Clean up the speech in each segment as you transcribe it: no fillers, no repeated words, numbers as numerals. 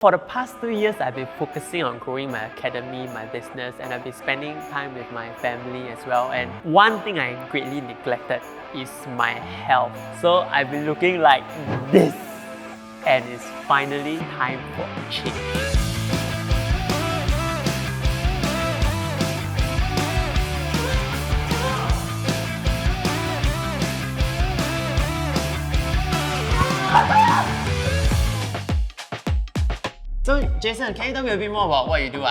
For the past 2 years, I've been focusing on growing my academy, my business, and I've been spending time with my family as well. And one thing I greatly neglected is my health. So I've been looking like this, and it's finally time for a change. So Jason, can you tell me a bit more about what you do?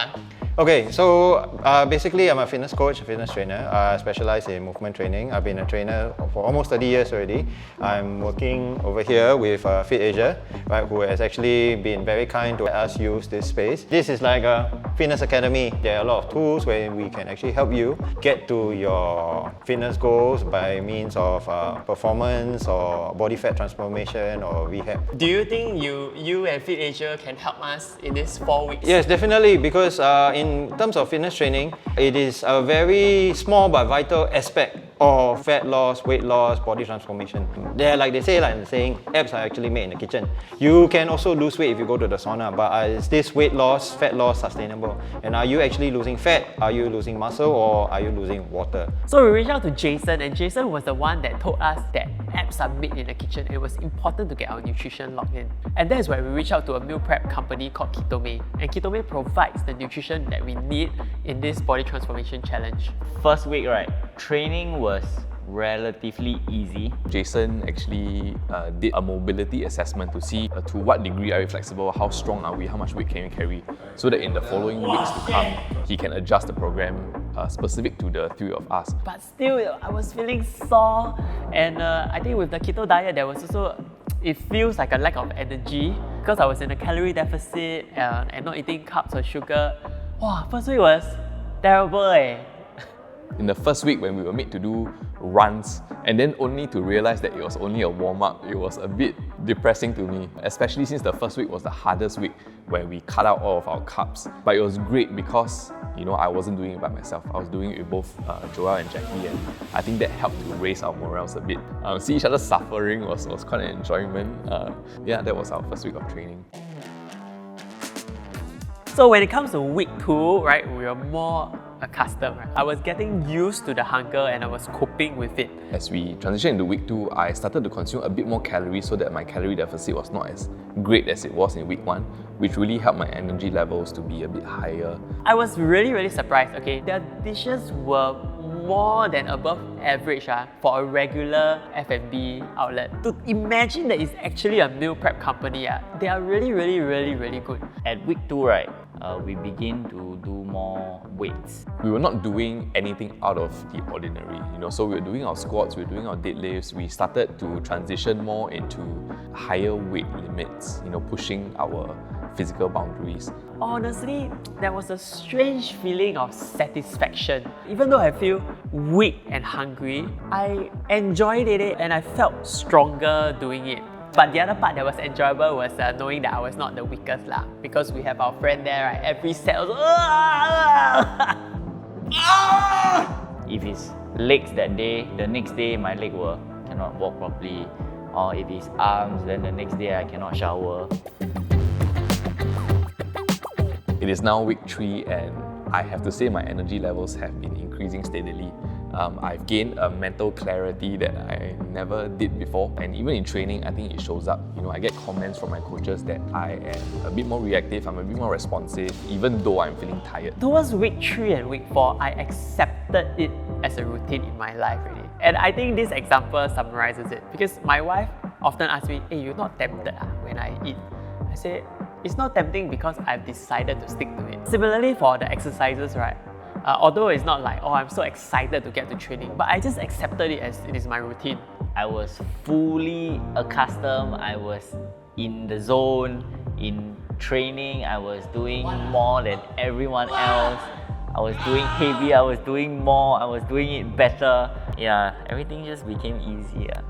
Okay, so basically I'm a fitness coach, a fitness trainer. I specialize in movement training. I've been a trainer for almost 30 years already. I'm working over here with Fit Asia, right, who has actually been very kind to let us use this space. This is like a fitness academy. There are a lot of tools where we can actually help you get to your fitness goals by means of performance or body fat transformation or rehab. Do you think you and Fit Asia can help us in these 4 weeks? Yes, definitely, because in terms of fitness training, it is a very small but vital aspect of fat loss, weight loss, body transformation. Like they say, like in the saying, abs are actually made in the kitchen. You can also lose weight if you go to the sauna, but is this weight loss, fat loss sustainable? And are you actually losing fat? Are you losing muscle, or are you losing water? So we reached out to Jason, and Jason was the one that told us that abs are made in the kitchen. It was important to get our nutrition locked in. And that's why we reached out to a meal prep company called Ketomei. And Ketomei provides the nutrition that we need in this body transformation challenge. First week, right, training was relatively easy. Jason actually did a mobility assessment to see to what degree are we flexible, how strong are we, how much weight can we carry, so that in the following weeks to come, he can adjust the program specific to the three of us. But still, I was feeling sore, and I think with the keto diet, there was also, it feels like a lack of energy because I was in a calorie deficit and not eating carbs or sugar. Wow, first week was terrible. In the first week when we were made to do runs and then only to realize that it was only a warm-up, it was a bit depressing to me, especially since the first week was the hardest week where we cut out all of our carbs. But it was great because, you know, I wasn't doing it by myself. I was doing it with both Joel and Jacky, and I think that helped to raise our morals a bit. See each other suffering was quite an enjoyment. Yeah, that was our first week of training. So when it comes to week 2, right, we were more accustomed. Right? I was getting used to the hunger and I was coping with it. As we transitioned into week 2, I started to consume a bit more calories so that my calorie deficit was not as great as it was in week 1, which really helped my energy levels to be a bit higher. I was really surprised. Okay, their dishes were more than above average for a regular F&B outlet. To imagine that it's actually a meal prep company, they are really good. At week 2, right, we begin to do more weights. We were not doing anything out of the ordinary, you know, so we were doing our squats, we were doing our deadlifts, we started to transition more into higher weight limits, you know, pushing our physical boundaries. Honestly, there was a strange feeling of satisfaction. Even though I feel weak and hungry, I enjoyed it and I felt stronger doing it. But the other part that was enjoyable was knowing that I was not the weakest because we have our friend there, right? Every set was If it's legs that day, the next day my leg cannot walk properly. Or if it's arms, then the next day I cannot shower. It is now week 3 and I have to say my energy levels have been increasing steadily. I've gained a mental clarity that I never did before, and even in training I think it shows up. You know, I get comments from my coaches that I am a bit more reactive, I'm a bit more responsive even though I'm feeling tired. Towards week 3 and week 4, I accepted it as a routine in my life already. And I think this example summarizes it because my wife often asks me, hey, you're not tempted when I eat? I say, it's not tempting because I've decided to stick to it. Similarly for the exercises, right? Although it's not like, oh, I'm so excited to get to training, but I just accepted it as it is my routine. I was fully accustomed, I was in the zone, in training, I was doing more than everyone else. I was doing heavy, I was doing more, I was doing it better. Yeah, everything just became easier.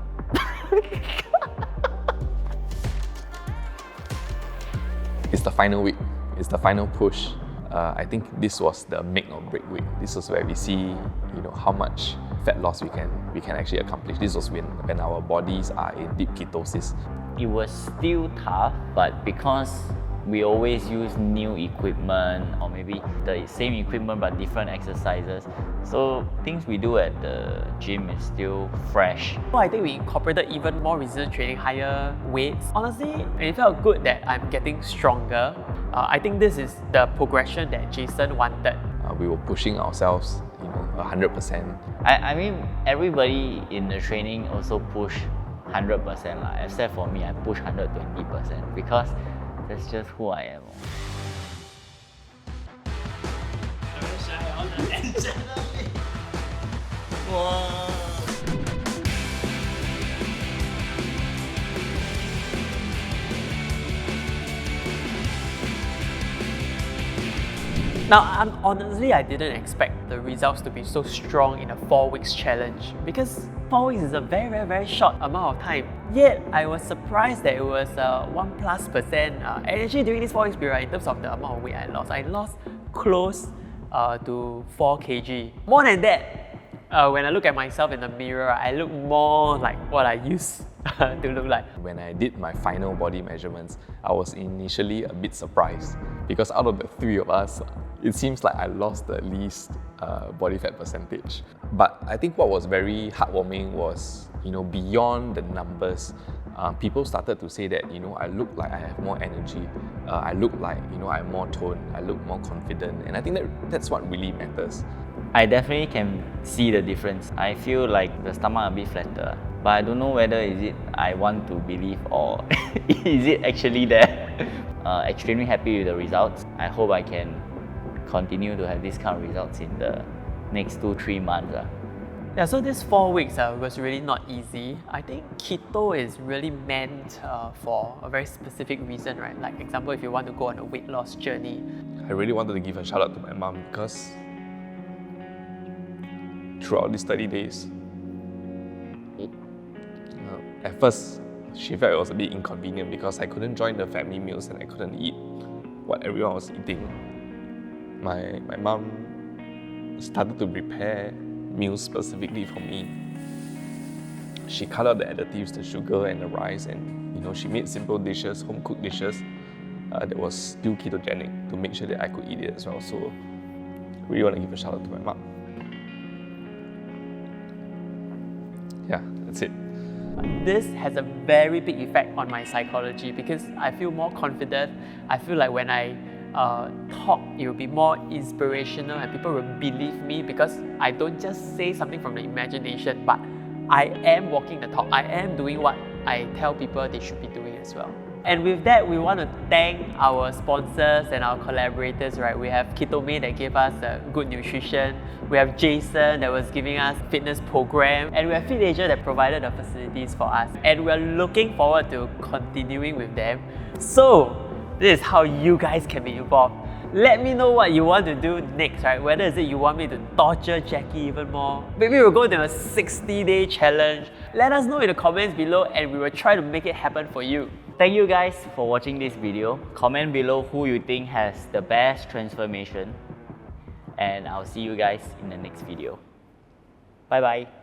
It's the final week, it's the final push. I think this was the make or break week. This was where we see, you know, how much fat loss we can actually accomplish. This was when our bodies are in deep ketosis. It was still tough, but because We always use new equipment or maybe the same equipment but different exercises. So things we do at the gym is still fresh. I think we incorporated even more resistance training, higher weights. Honestly, it felt good that I'm getting stronger. I think this is the progression that Jason wanted. We were pushing ourselves, 100%. I mean, everybody in the training also push 100% lah, except for me, I push 120% because that's just who I am. Now, honestly, I didn't expect the results to be so strong in a 4 weeks challenge because 4 weeks is a very short amount of time. Yet, I was surprised that it was 1+%. And actually, during this 4 weeks period, in terms of the amount of weight I lost close to 4 kg. More than that, when I look at myself in the mirror, I look more like what I used to look like. When I did my final body measurements, I was initially a bit surprised because out of the 3 of us, it seems like I lost the least body fat percentage. But I think what was very heartwarming was, beyond the numbers, people started to say that, I look like I have more energy, I look like, I'm more toned, I look more confident, and I think that's what really matters. I definitely can see the difference. I feel like the stomach a bit flatter, but I don't know whether is it I want to believe or is it actually there. Extremely happy with the results. I hope I can continue to have this kind of results in the next 2-3 months. Yeah, so this 4 weeks was really not easy. I think keto is really meant for a very specific reason, right? Like example, if you want to go on a weight loss journey. I really wanted to give a shout out to my mom because throughout these 30 days, at first she felt it was a bit inconvenient because I couldn't join the family meals and I couldn't eat what everyone was eating. My mom started to prepare meals specifically for me. She cut out the additives, the sugar and the rice, and she made simple dishes, home cooked dishes that was still ketogenic to make sure that I could eat it as well. So really want to give a shout out to my mom. Yeah, that's it. This has a very big effect on my psychology because I feel more confident. I feel like when I talk, it will be more inspirational and people will believe me because I don't just say something from the imagination, but I am walking the talk. I am doing what I tell people they should be doing as well. And with that, we want to thank our sponsors and our collaborators, right? We have Ketomei that gave us good nutrition. We have Jason that was giving us fitness program. And we have Fit Asia that provided the facilities for us. And we're looking forward to continuing with them. So, this is how you guys can be involved. Let me know what you want to do next, right? Whether is it you want me to torture Jacky even more? Maybe we'll go to a 60-day challenge. Let us know in the comments below and we will try to make it happen for you. Thank you guys for watching this video. Comment below who you think has the best transformation. And I'll see you guys in the next video. Bye bye.